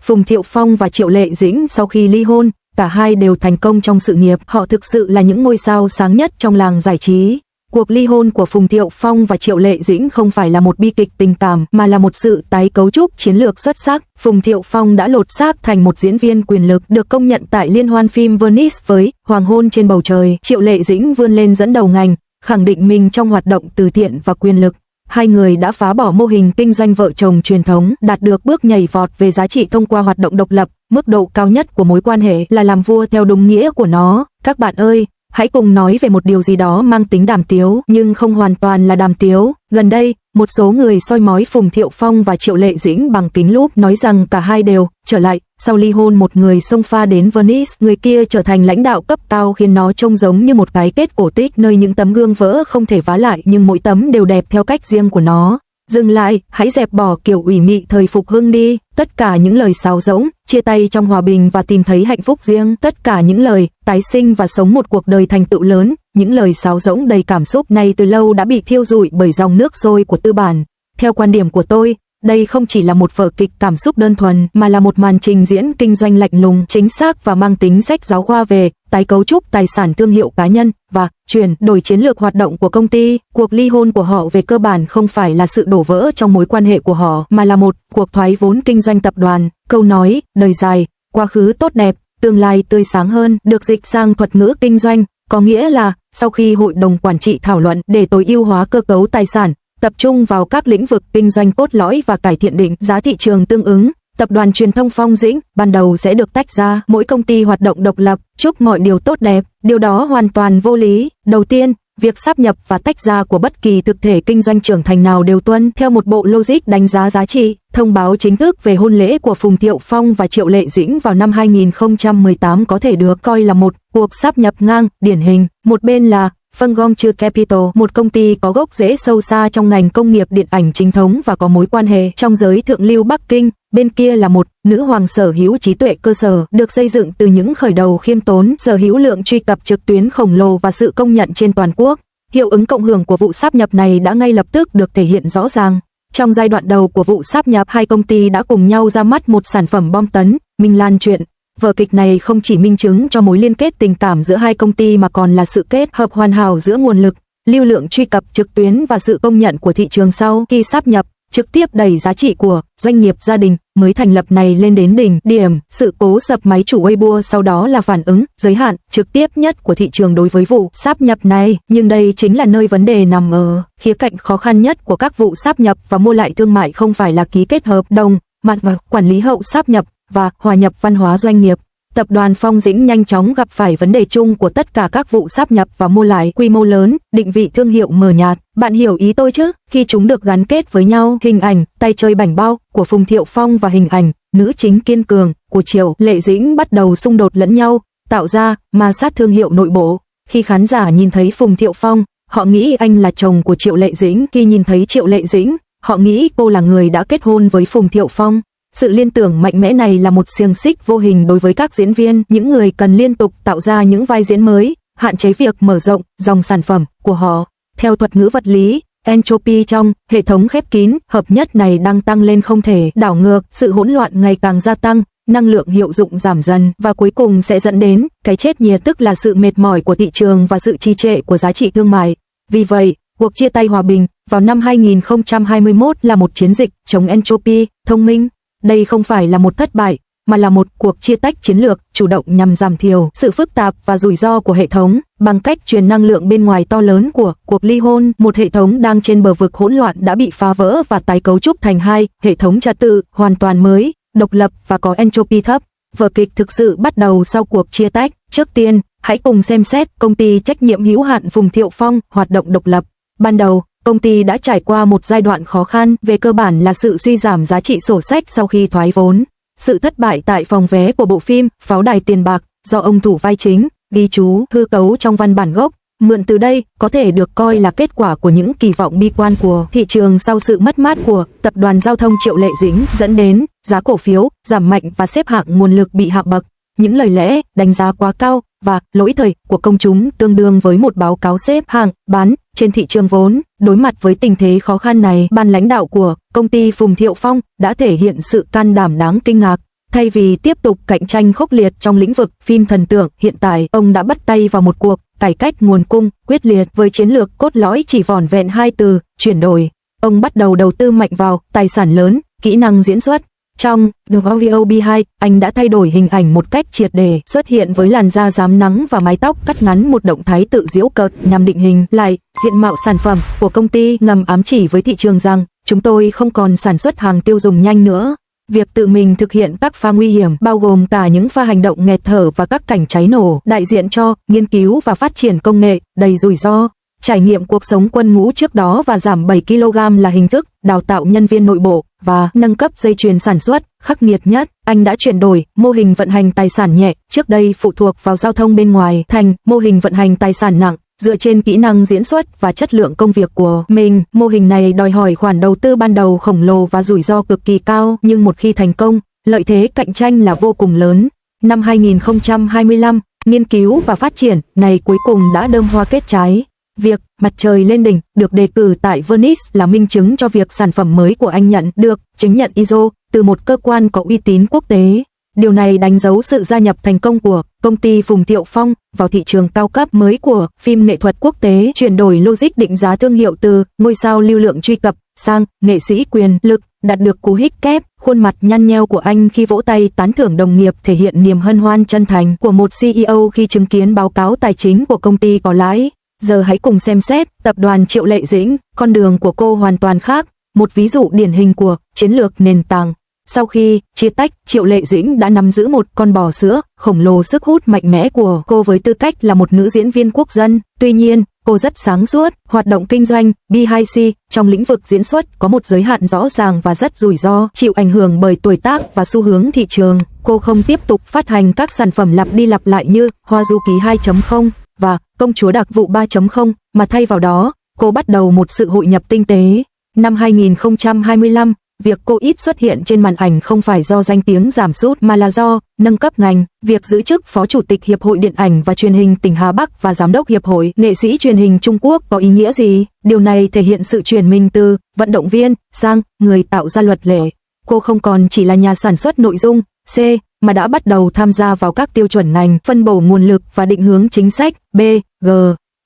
Phùng Thiệu Phong và Triệu Lệ Dĩnh sau khi ly hôn, cả hai đều thành công trong sự nghiệp, họ thực sự là những ngôi sao sáng nhất trong làng giải trí. Cuộc ly hôn của Phùng Thiệu Phong và Triệu Lệ Dĩnh không phải là một bi kịch tình cảm mà là một sự tái cấu trúc chiến lược xuất sắc. Phùng Thiệu Phong đã lột xác thành một diễn viên quyền lực được công nhận tại liên hoan phim Venice với Hoàng hôn trên bầu trời. Triệu Lệ Dĩnh vươn lên dẫn đầu ngành, khẳng định mình trong hoạt động từ thiện và quyền lực. Hai người đã phá bỏ mô hình kinh doanh vợ chồng truyền thống, đạt được bước nhảy vọt về giá trị thông qua hoạt động độc lập. Mức độ cao nhất của mối quan hệ là làm vua theo đúng nghĩa của nó. Các bạn ơi, hãy cùng nói về một điều gì đó mang tính đàm tiếu, nhưng không hoàn toàn là đàm tiếu. Gần đây, một số người soi mói Phùng Thiệu Phong và Triệu Lệ Dĩnh bằng kính lúp, nói rằng cả hai đều trở lại. Sau ly hôn, một người xông pha đến Venice, người kia trở thành lãnh đạo cấp cao, khiến nó trông giống như một cái kết cổ tích nơi những tấm gương vỡ không thể vá lại, nhưng mỗi tấm đều đẹp theo cách riêng của nó. Dừng lại, hãy dẹp bỏ kiểu ủy mị thời phục hưng đi. Tất cả những lời sáo rỗng, chia tay trong hòa bình và tìm thấy hạnh phúc riêng, tất cả những lời tái sinh và sống một cuộc đời thành tựu lớn, những lời sáo rỗng đầy cảm xúc này từ lâu đã bị thiêu rụi bởi dòng nước sôi của tư bản. Theo quan điểm của tôi, đây không chỉ là một vở kịch cảm xúc đơn thuần, mà là một màn trình diễn kinh doanh lạnh lùng, chính xác và mang tính sách giáo khoa về tái cấu trúc tài sản thương hiệu cá nhân và chuyển đổi chiến lược hoạt động của công ty. Cuộc ly hôn của họ về cơ bản không phải là sự đổ vỡ trong mối quan hệ của họ, mà là một cuộc thoái vốn kinh doanh tập đoàn. Câu nói đời dài, quá khứ tốt đẹp, tương lai tươi sáng hơn được dịch sang thuật ngữ kinh doanh, có nghĩa là sau khi hội đồng quản trị thảo luận để tối ưu hóa cơ cấu tài sản, tập trung vào các lĩnh vực kinh doanh cốt lõi và cải thiện định giá thị trường tương ứng, tập đoàn truyền thông Phong Dĩnh ban đầu sẽ được tách ra, mỗi công ty hoạt động độc lập. Chúc mọi điều tốt đẹp. Điều đó hoàn toàn vô lý. Đầu tiên, việc sáp nhập và tách ra của bất kỳ thực thể kinh doanh trưởng thành nào đều tuân theo một bộ logic đánh giá giá trị. Thông báo chính thức về hôn lễ của Phùng Thiệu Phong và Triệu Lệ Dĩnh vào năm 2018 có thể được coi là một cuộc sáp nhập ngang điển hình. Một bên là Fengongchu Capital, một công ty có gốc rễ sâu xa trong ngành công nghiệp điện ảnh chính thống và có mối quan hệ trong giới thượng lưu Bắc Kinh. Bên kia là một nữ hoàng sở hữu trí tuệ cơ sở, được xây dựng từ những khởi đầu khiêm tốn, sở hữu lượng truy cập trực tuyến khổng lồ và sự công nhận trên toàn quốc. Hiệu ứng cộng hưởng của vụ sáp nhập này đã ngay lập tức được thể hiện rõ ràng. Trong giai đoạn đầu của vụ sáp nhập, hai công ty đã cùng nhau ra mắt một sản phẩm bom tấn, Minh Lan Truyện. Vở kịch này không chỉ minh chứng cho mối liên kết tình cảm giữa hai công ty mà còn là sự kết hợp hoàn hảo giữa nguồn lực, lưu lượng truy cập trực tuyến và sự công nhận của thị trường sau khi sáp nhập, trực tiếp đẩy giá trị của doanh nghiệp gia đình mới thành lập này lên đến đỉnh điểm. Sự cố sập máy chủ Weibo sau đó là phản ứng giới hạn trực tiếp nhất của thị trường đối với vụ sáp nhập này, nhưng đây chính là nơi vấn đề nằm ở. Khía cạnh khó khăn nhất của các vụ sáp nhập và mua lại thương mại không phải là ký kết hợp đồng, mà quản lý hậu sáp nhập và hòa nhập văn hóa doanh nghiệp. Tập đoàn Phong Dĩnh nhanh chóng gặp phải vấn đề chung của tất cả các vụ sáp nhập và mua lại quy mô lớn, định vị thương hiệu mờ nhạt. Bạn hiểu ý tôi chứ? Khi chúng được gắn kết với nhau, hình ảnh tay chơi bảnh bao của Phùng Thiệu Phong và hình ảnh nữ chính kiên cường của Triệu Lệ Dĩnh bắt đầu xung đột lẫn nhau, tạo ra ma sát thương hiệu nội bộ. Khi khán giả nhìn thấy Phùng Thiệu Phong, họ nghĩ anh là chồng của Triệu Lệ Dĩnh. Khi nhìn thấy Triệu Lệ Dĩnh, họ nghĩ cô là người đã kết hôn với Phùng Thiệu Phong. Sự liên tưởng mạnh mẽ này là một xiềng xích vô hình đối với các diễn viên, những người cần liên tục tạo ra những vai diễn mới, hạn chế việc mở rộng dòng sản phẩm của họ. Theo thuật ngữ vật lý, entropy trong hệ thống khép kín, hợp nhất này đang tăng lên không thể đảo ngược, sự hỗn loạn ngày càng gia tăng, năng lượng hiệu dụng giảm dần và cuối cùng sẽ dẫn đến cái chết nhiệt, tức là sự mệt mỏi của thị trường và sự trì trệ của giá trị thương mại. Vì vậy, cuộc chia tay hòa bình vào năm 2021 là một chiến dịch chống entropy thông minh. Đây không phải là một thất bại, mà là một cuộc chia tách chiến lược chủ động nhằm giảm thiểu sự phức tạp và rủi ro của hệ thống bằng cách truyền năng lượng bên ngoài to lớn của cuộc ly hôn. Một hệ thống đang trên bờ vực hỗn loạn đã bị phá vỡ và tái cấu trúc thành hai hệ thống trật tự hoàn toàn mới, độc lập và có entropy thấp. Vở kịch thực sự bắt đầu sau cuộc chia tách. Trước tiên, hãy cùng xem xét công ty trách nhiệm hữu hạn Phùng Thiệu Phong hoạt động độc lập. Ban đầu, công ty đã trải qua một giai đoạn khó khăn, về cơ bản là sự suy giảm giá trị sổ sách sau khi thoái vốn. Sự thất bại tại phòng vé của bộ phim Pháo đài tiền bạc do ông thủ vai chính ghi chú hư cấu trong văn bản gốc, mượn từ đây có thể được coi là kết quả của những kỳ vọng bi quan của thị trường sau sự mất mát của tập đoàn giao thông Triệu Lệ Dĩnh, dẫn đến giá cổ phiếu giảm mạnh và xếp hạng nguồn lực bị hạ bậc. Những lời lẽ đánh giá quá cao và lỗi thời của công chúng tương đương với một báo cáo xếp hạng bán trên thị trường vốn. Đối mặt với tình thế khó khăn này, ban lãnh đạo của công ty Phùng Thiệu Phong đã thể hiện sự can đảm đáng kinh ngạc. Thay vì tiếp tục cạnh tranh khốc liệt trong lĩnh vực phim thần tượng, hiện tại ông đã bắt tay vào một cuộc cải cách nguồn cung quyết liệt với chiến lược cốt lõi chỉ vỏn vẹn 2 từ: chuyển đổi. Ông bắt đầu đầu tư mạnh vào tài sản lớn, kỹ năng diễn xuất. Trong The Warrior Behind, anh đã thay đổi hình ảnh một cách triệt để, xuất hiện với làn da rám nắng và mái tóc cắt ngắn, một động thái tự giễu cợt nhằm định hình lại diện mạo sản phẩm của công ty, ngầm ám chỉ với thị trường rằng chúng tôi không còn sản xuất hàng tiêu dùng nhanh nữa. Việc tự mình thực hiện các pha nguy hiểm, bao gồm cả những pha hành động nghẹt thở và các cảnh cháy nổ, đại diện cho nghiên cứu và phát triển công nghệ đầy rủi ro. Trải nghiệm cuộc sống quân ngũ trước đó và giảm 7 kg là hình thức đào tạo nhân viên nội bộ và nâng cấp dây chuyền sản xuất khắc nghiệt nhất. Anh đã chuyển đổi mô hình vận hành tài sản nhẹ, trước đây phụ thuộc vào giao thông bên ngoài, thành mô hình vận hành tài sản nặng, dựa trên kỹ năng diễn xuất và chất lượng công việc của mình. Mô hình này đòi hỏi khoản đầu tư ban đầu khổng lồ và rủi ro cực kỳ cao, nhưng một khi thành công, lợi thế cạnh tranh là vô cùng lớn. Năm 2025, nghiên cứu và phát triển này cuối cùng đã đơm hoa kết trái. Việc Mặt trời lên đỉnh được đề cử tại Venice là minh chứng cho việc sản phẩm mới của anh nhận được chứng nhận ISO từ một cơ quan có uy tín quốc tế. Điều này đánh dấu sự gia nhập thành công của công ty Phùng Thiệu Phong vào thị trường cao cấp mới của phim nghệ thuật quốc tế, chuyển đổi logic định giá thương hiệu từ ngôi sao lưu lượng truy cập sang nghệ sĩ quyền lực, đạt được cú hích kép. Khuôn mặt nhăn nheo của anh khi vỗ tay tán thưởng đồng nghiệp thể hiện niềm hân hoan chân thành của một CEO khi chứng kiến báo cáo tài chính của công ty có lãi. Giờ hãy cùng xem xét tập đoàn Triệu Lệ Dĩnh, con đường của cô hoàn toàn khác, một ví dụ điển hình của chiến lược nền tảng. Sau khi chia tách, Triệu Lệ Dĩnh đã nắm giữ một con bò sữa khổng lồ. Sức hút mạnh mẽ của cô với tư cách là một nữ diễn viên quốc dân. Tuy nhiên, cô rất sáng suốt. Hoạt động kinh doanh BHC trong lĩnh vực diễn xuất có một giới hạn rõ ràng và rất rủi ro, chịu ảnh hưởng bởi tuổi tác và xu hướng thị trường. Cô không tiếp tục phát hành các sản phẩm lặp đi lặp lại như Hoa Du Ký 2.0 và Công Chúa Đặc Vụ 3.0, mà thay vào đó, cô bắt đầu một sự hội nhập tinh tế. Năm 2025, việc cô ít xuất hiện trên màn ảnh không phải do danh tiếng giảm sút mà là do nâng cấp ngành. Việc giữ chức Phó Chủ tịch Hiệp hội Điện ảnh và Truyền hình tỉnh Hà Bắc và Giám đốc Hiệp hội Nghệ sĩ Truyền hình Trung Quốc có ý nghĩa gì? Điều này thể hiện sự chuyển mình từ vận động viên sang người tạo ra luật lệ. Cô không còn chỉ là nhà sản xuất nội dung C, mà đã bắt đầu tham gia vào các tiêu chuẩn ngành, phân bổ nguồn lực và định hướng chính sách B, G.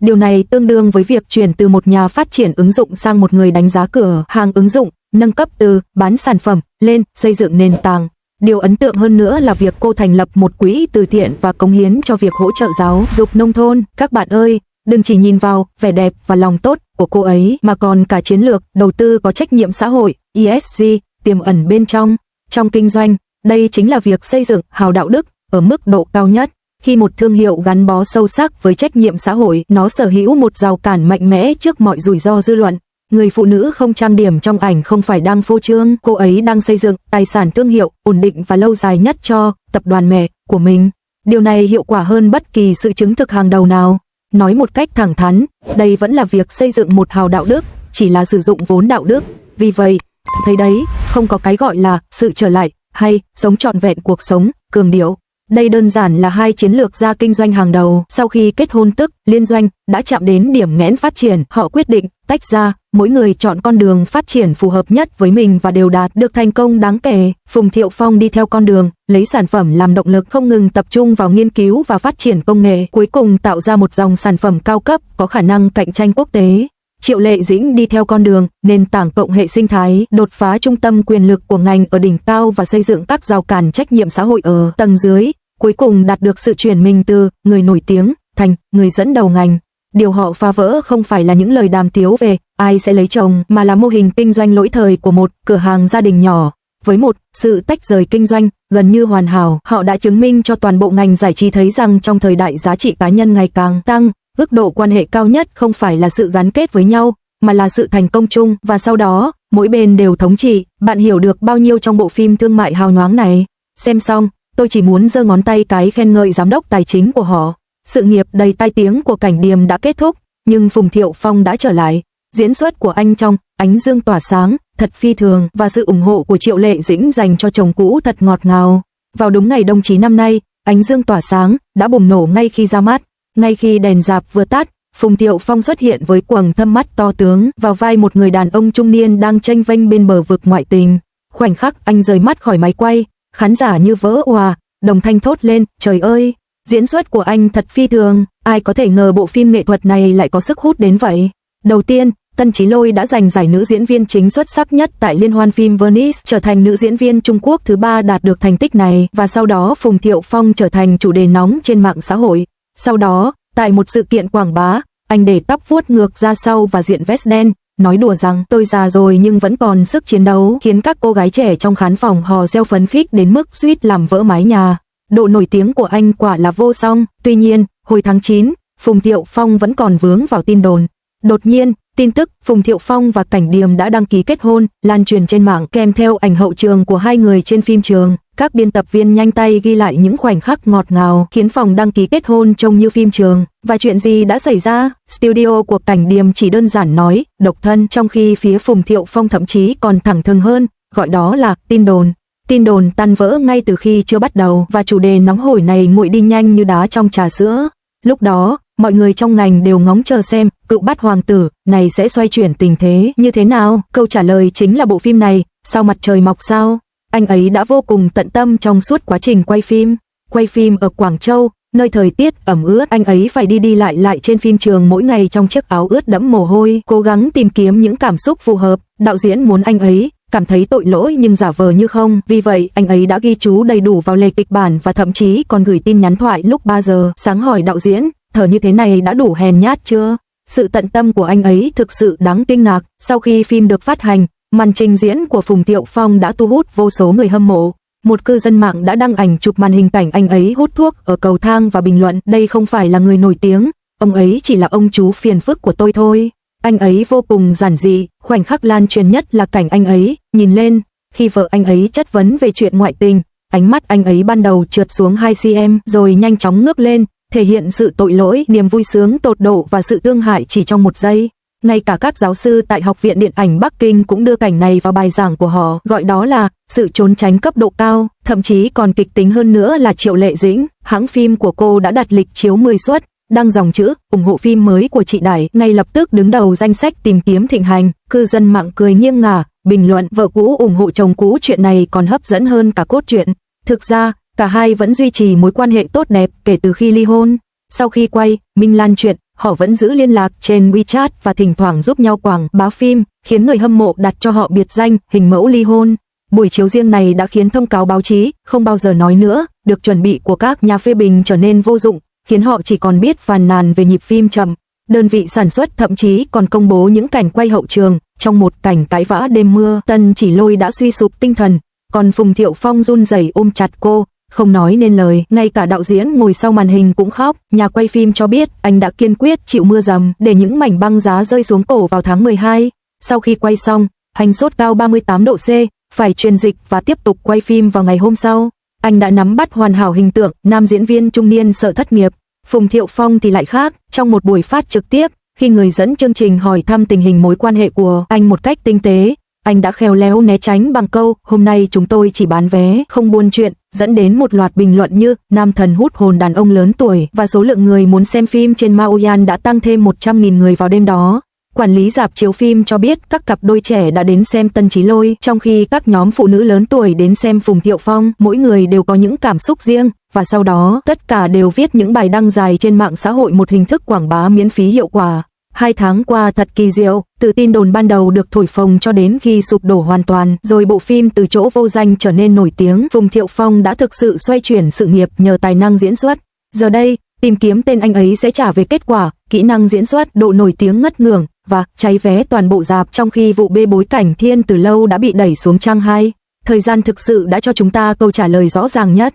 Điều này tương đương với việc chuyển từ một nhà phát triển ứng dụng sang một người đánh giá cửa hàng ứng dụng, nâng cấp từ bán sản phẩm lên xây dựng nền tảng. Điều ấn tượng hơn nữa là việc cô thành lập một quỹ từ thiện và cống hiến cho việc hỗ trợ giáo dục nông thôn. Các bạn ơi, đừng chỉ nhìn vào vẻ đẹp và lòng tốt của cô ấy mà còn cả chiến lược đầu tư có trách nhiệm xã hội ESG tiềm ẩn bên trong. Trong kinh doanh, đây chính là việc xây dựng hào đạo đức ở mức độ cao nhất. Khi một thương hiệu gắn bó sâu sắc với trách nhiệm xã hội, nó sở hữu một rào cản mạnh mẽ trước mọi rủi ro dư luận. Người phụ nữ không trang điểm trong ảnh không phải đang phô trương, cô ấy đang xây dựng tài sản thương hiệu ổn định và lâu dài nhất cho tập đoàn mẹ của mình. Điều này hiệu quả hơn bất kỳ sự chứng thực hàng đầu nào. Nói một cách thẳng thắn, đây vẫn là việc xây dựng một hào đạo đức, chỉ là sử dụng vốn đạo đức. Vì vậy, thấy đấy, không có cái gọi là sự trở lại hay sống trọn vẹn cuộc sống cường điệu. Đây đơn giản là hai chiến lược gia kinh doanh hàng đầu. Sau khi kết hôn tức liên doanh đã chạm đến điểm nghẽn phát triển, họ quyết định tách ra, mỗi người chọn con đường phát triển phù hợp nhất với mình và đều đạt được thành công đáng kể. Phùng Thiệu Phong đi theo con đường lấy sản phẩm làm động lực, không ngừng tập trung vào nghiên cứu và phát triển công nghệ, cuối cùng tạo ra một dòng sản phẩm cao cấp có khả năng cạnh tranh quốc tế. Triệu Lệ Dĩnh đi theo con đường nền tảng cộng hệ sinh thái, đột phá trung tâm quyền lực của ngành ở đỉnh cao và xây dựng các rào cản trách nhiệm xã hội ở tầng dưới, cuối cùng đạt được sự chuyển mình từ người nổi tiếng thành người dẫn đầu ngành. Điều họ phá vỡ không phải là những lời đàm tiếu về ai sẽ lấy chồng, mà là mô hình kinh doanh lỗi thời của một cửa hàng gia đình nhỏ. Với một sự tách rời kinh doanh gần như hoàn hảo, họ đã chứng minh cho toàn bộ ngành giải trí thấy rằng trong thời đại giá trị cá nhân ngày càng tăng, ước độ quan hệ cao nhất không phải là sự gắn kết với nhau, mà là sự thành công chung, và sau đó, mỗi bên đều thống trị. Bạn hiểu được bao nhiêu trong bộ phim thương mại hào nhoáng này? Xem xong, tôi chỉ muốn giơ ngón tay cái khen ngợi giám đốc tài chính của họ. Sự nghiệp đầy tai tiếng của Cảnh Điềm đã kết thúc, nhưng Phùng Thiệu Phong đã trở lại. Diễn xuất của anh trong Ánh Dương Tỏa Sáng thật phi thường, và sự ủng hộ của Triệu Lệ Dĩnh dành cho chồng cũ thật ngọt ngào. Vào đúng ngày Đồng Chí năm nay, Ánh Dương Tỏa Sáng đã bùng nổ ngay khi ra mắt. Ngay khi đèn rạp vừa tắt, Phùng Thiệu Phong xuất hiện với quầng thâm mắt to tướng vào vai một người đàn ông trung niên đang chênh vênh bên bờ vực ngoại tình. Khoảnh khắc anh rời mắt khỏi máy quay, Khán giả như vỡ òa, đồng thanh thốt lên, trời ơi, diễn xuất của anh thật phi thường, ai có thể ngờ bộ phim nghệ thuật này lại có sức hút đến vậy. Đầu tiên, Tân Chí Lôi đã giành giải nữ diễn viên chính xuất sắc nhất tại Liên hoan phim Venice, trở thành nữ diễn viên Trung Quốc thứ 3 đạt được thành tích này, và sau đó Phùng Thiệu Phong trở thành chủ đề nóng trên mạng xã hội. Sau đó, tại một sự kiện quảng bá, anh để tóc vuốt ngược ra sau và diện vest đen, nói đùa rằng tôi già rồi nhưng vẫn còn sức chiến đấu, khiến các cô gái trẻ trong khán phòng hò reo phấn khích đến mức suýt làm vỡ mái nhà. Độ nổi tiếng của anh quả là vô song. Tuy nhiên, hồi tháng 9, Phùng Thiệu Phong vẫn còn vướng vào tin đồn. Đột nhiên, tin tức Phùng Thiệu Phong và Cảnh Điềm đã đăng ký kết hôn lan truyền trên mạng, kèm theo ảnh hậu trường của hai người trên phim trường. Các biên tập viên nhanh tay ghi lại những khoảnh khắc ngọt ngào khiến phòng đăng ký kết hôn trông như phim trường. Và chuyện gì đã xảy ra? Studio của Cảnh Điềm chỉ đơn giản nói độc thân, trong khi phía Phùng Thiệu Phong thậm chí còn thẳng thừng hơn, gọi đó là tin đồn. Tin đồn tan vỡ ngay từ khi chưa bắt đầu, và chủ đề nóng hổi này nguội đi nhanh như đá trong trà sữa. Lúc đó, mọi người trong ngành đều ngóng chờ xem cựu bát hoàng tử này sẽ xoay chuyển tình thế như thế nào. Câu trả lời chính là bộ phim này, Sao mặt trời mọc sao. Anh ấy đã vô cùng tận tâm trong suốt quá trình quay phim. Quay phim ở Quảng Châu, nơi thời tiết ẩm ướt, anh ấy phải đi lại trên phim trường mỗi ngày trong chiếc áo ướt đẫm mồ hôi, cố gắng tìm kiếm những cảm xúc phù hợp. Đạo diễn muốn anh ấy cảm thấy tội lỗi nhưng giả vờ như không, vì vậy anh ấy đã ghi chú đầy đủ vào lề kịch bản và thậm chí còn gửi tin nhắn thoại lúc 3 giờ sáng hỏi đạo diễn, thở như thế này đã đủ hèn nhát chưa? Sự tận tâm của anh ấy thực sự đáng kinh ngạc. Sau khi phim được phát hành, màn trình diễn của Phùng Thiệu Phong đã thu hút vô số người hâm mộ. Một cư dân mạng đã đăng ảnh chụp màn hình cảnh anh ấy hút thuốc ở cầu thang và bình luận, đây không phải là người nổi tiếng, ông ấy chỉ là ông chú phiền phức của tôi thôi. Anh ấy vô cùng giản dị. Khoảnh khắc lan truyền nhất là cảnh anh ấy nhìn lên khi vợ anh ấy chất vấn về chuyện ngoại tình. Ánh mắt anh ấy ban đầu trượt xuống 2 cm rồi nhanh chóng ngước lên, thể hiện sự tội lỗi, niềm vui sướng tột độ và sự thương hại chỉ trong một giây. Ngay cả các giáo sư tại Học viện Điện ảnh Bắc Kinh cũng đưa cảnh này vào bài giảng của họ, gọi đó là sự trốn tránh cấp độ cao. Thậm chí còn kịch tính hơn nữa là Triệu Lệ Dĩnh, hãng phim của cô đã đặt lịch chiếu 10 suất, đăng dòng chữ ủng hộ phim mới của chị Đài, ngay lập tức đứng đầu danh sách tìm kiếm thịnh hành. Cư dân mạng cười nghiêng ngả, bình luận vợ cũ ủng hộ chồng cũ, chuyện này còn hấp dẫn hơn cả cốt truyện. Thực ra, cả hai vẫn duy trì mối quan hệ tốt đẹp kể từ khi ly hôn. Sau khi quay Minh Lan chuyện, họ vẫn giữ liên lạc trên WeChat và thỉnh thoảng giúp nhau quảng bá phim, khiến người hâm mộ đặt cho họ biệt danh hình mẫu ly hôn. Buổi chiếu riêng này đã khiến thông cáo báo chí không bao giờ nói nữa được chuẩn bị của các nhà phê bình trở nên vô dụng, khiến họ chỉ còn biết phàn nàn về nhịp phim chậm. Đơn vị sản xuất thậm chí còn công bố những cảnh quay hậu trường. Trong một cảnh cãi vã đêm mưa, Tân Chỉ Lôi đã suy sụp tinh thần, còn Phùng Thiệu Phong run rẩy ôm chặt cô, không nói nên lời. Ngay cả đạo diễn ngồi sau màn hình cũng khóc. Nhà quay phim cho biết anh đã kiên quyết chịu mưa dầm để những mảnh băng giá rơi xuống cổ vào tháng 12. Sau khi quay xong, anh sốt cao 38 độ C, phải truyền dịch và tiếp tục quay phim vào ngày hôm sau. Anh đã nắm bắt hoàn hảo hình tượng nam diễn viên trung niên sợ thất nghiệp. Phùng Thiệu Phong thì lại khác. Trong một buổi phát trực tiếp, khi người dẫn chương trình hỏi thăm tình hình mối quan hệ của anh một cách tinh tế, anh đã khéo léo né tránh bằng câu hôm nay chúng tôi chỉ bán vé không buôn chuyện, dẫn đến một loạt bình luận như nam thần hút hồn đàn ông lớn tuổi, và số lượng người muốn xem phim trên Maoyan đã tăng thêm 100.000 người vào đêm đó. Quản lý rạp chiếu phim cho biết các cặp đôi trẻ đã đến xem Tân Chí Lôi, trong khi các nhóm phụ nữ lớn tuổi đến xem Phùng Thiệu Phong. Mỗi người đều có những cảm xúc riêng, và sau đó tất cả đều viết những bài đăng dài trên mạng xã hội, một hình thức quảng bá miễn phí hiệu quả. 2 tháng qua thật kỳ diệu, từ tin đồn ban đầu được thổi phồng cho đến khi sụp đổ hoàn toàn, rồi bộ phim từ chỗ vô danh trở nên nổi tiếng. Phùng Thiệu Phong đã thực sự xoay chuyển sự nghiệp nhờ tài năng diễn xuất. Giờ đây, tìm kiếm tên anh ấy sẽ trả về kết quả, kỹ năng diễn xuất, độ nổi tiếng ngất ngưởng và cháy vé toàn bộ rạp, trong khi vụ bê bối Cảnh Thiên từ lâu đã bị đẩy xuống trang 2. Thời gian thực sự đã cho chúng ta câu trả lời rõ ràng nhất.